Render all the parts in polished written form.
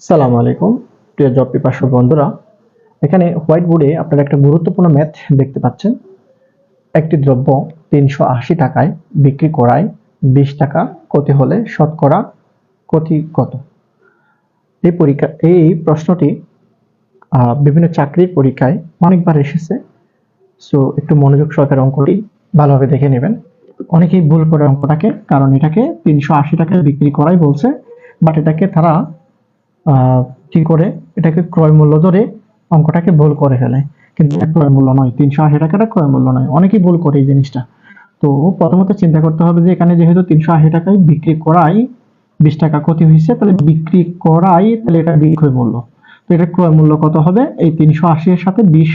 সালামু আলাইকুম প্রিয় জব পিপাসু বন্ধুরা। এখানে হোয়াইট বোর্ডে আপনারা একটা গুরুত্বপূর্ণ ম্যাথ দেখতে পাচ্ছেন। একটি দ্রব্য 380 টাকায় বিক্রি করায় 20 টাকা ক্ষতি হলে শতকরা ক্ষতি কত? এই প্রশ্নটি বিভিন্ন চাকরির পরীক্ষায় অনেকবার এসেছে। সো একটু মনোযোগ সহকারে অঙ্কটি ভালোভাবে দেখে নেবেন। অনেকেই ভুল করে অঙ্কটাকে, কারণ এটাকে 380 টাকায় বিক্রি করাই বলছে, বাট এটাকে তারা কি করে এটাকে ক্রয় মূল্য ধরে অঙ্কটাকে ভুল করে ফেলে, কিন্তু ক্রয় মূল্য নয়, 380 টাকাটা ক্রয় মূল্য নয়। অনেকেই ভুল করে এই জিনিসটা। তো প্রথমত চিন্তা করতে হবে যে এখানে যেহেতু 380 টাকায় বিক্রি করাই 20 টাকা ক্ষতি হয়েছে, তাহলে বিক্রি করাই তাহলে এটা বিক্রয় মূল্য। তো এটা ক্রয় মূল্য কত হবে? এই 380 এর সাথে 20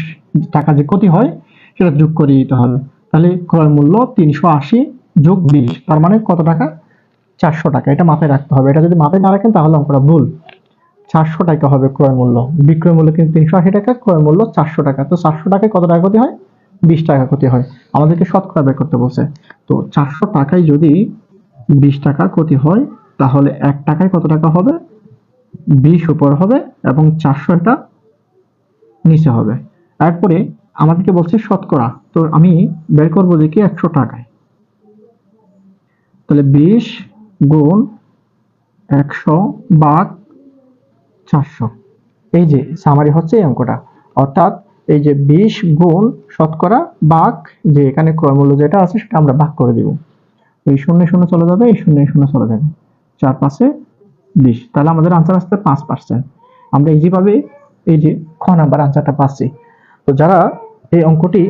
টাকা যে ক্ষতি হয় সেটা যোগ করে দিতে হবে। তাহলে ক্রয় মূল্য 380 যোগ 20, তার মানে কত টাকা? 400 টাকা। এটা মাথায় রাখতে হবে। এটা যদি মাথায় না রাখেন তাহলে অঙ্কটা ভুল। 400 টাকা হবে ক্রয় মূল্য। বিক্রয় মূল্য কিন্তু 380 টাকা, ক্রয় মূল্য 400 টাকা। তো 400 টাকায় কত টাকা ক্ষতি হয়? 20 টাকা ক্ষতি হয়। আমাদেরকে শতকরা বের করতে বলছে। তো 400 টাকায় যদি 20 টাকা ক্ষতি হয়, তাহলে 1 টাকায় কত টাকা হবে? 20 উপর হবে এবং 400 এটা নিচে হবে। এরপরে আমাদেরকে বলছে শতকরা। তো আমি বের করবো যে কি 100 টাকায়, তাহলে 20 গুণ 100 ভাগ 400। এই যে সামারি হচ্ছে এই অঙ্কটা। অর্থাৎ এই যে 20 গুণ শতকরা ভাগ যে এখানে ক্রয় মূল্য যেটা আছে সেটা আমরা ভাগ করে দিব। এই শূন্য শূন্য চলে যাবে, এই শূন্য শূন্য চলে যাবে, 4 5 20। তাহলে আমাদের আনসার আসছে 5%। আমরা ইজিভাবে এই যে খ নাম্বার আনসারটা পাচ্ছি। তো যারা এই অঙ্কটি,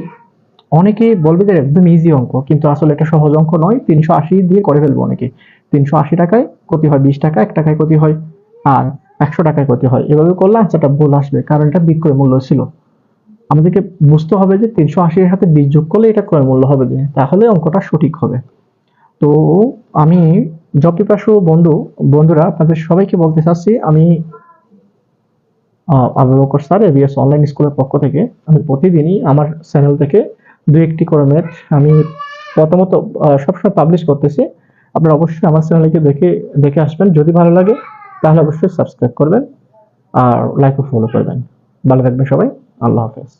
অনেকে বলবে যে একদম ইজি অঙ্ক, কিন্তু আসলে এটা সহজ অঙ্ক নয়। 380 দিয়ে করে ফেলবো অনেকে। 380 টাকায় ক্ষতি হয় 20 টাকা, 1 টাকায় ক্ষতি হয়, আর 100 টাকায় ক্ষতি হয়। এভাবে করলে আনসারটা ভুল আসবে, কারণ এটা বিক্রয় মূল্য ছিল। আমাদেরকে বুঝতে হবে যে 380 এর সাথে 20 যোগ করলে এটা ক্রয় মূল্য হবে, তাহলে অঙ্কটা সঠিক হবে। তো আমি জব পিপাসু বন্ধুরা আপনাদের সবাইকে বলতে চাচ্ছি, আমি Abu Bakar sir ABS online স্কুলের পক্ষ থেকে আমি প্রতিদিনই আমার চ্যানেল থেকে 2-1টি করে ম্যাথ আমি প্রথমত সবসময় পাবলিশ করতেছি। আপনারা অবশ্যই আমার চ্যানেলকে দেখে আসবেন। যদি ভালো লাগে তাহলে অবশ্যই সাবস্ক্রাইব করবেন আর লাইক ও ফলো করবেন। ভালো থাকবেন সবাই। আল্লাহ হাফেজ।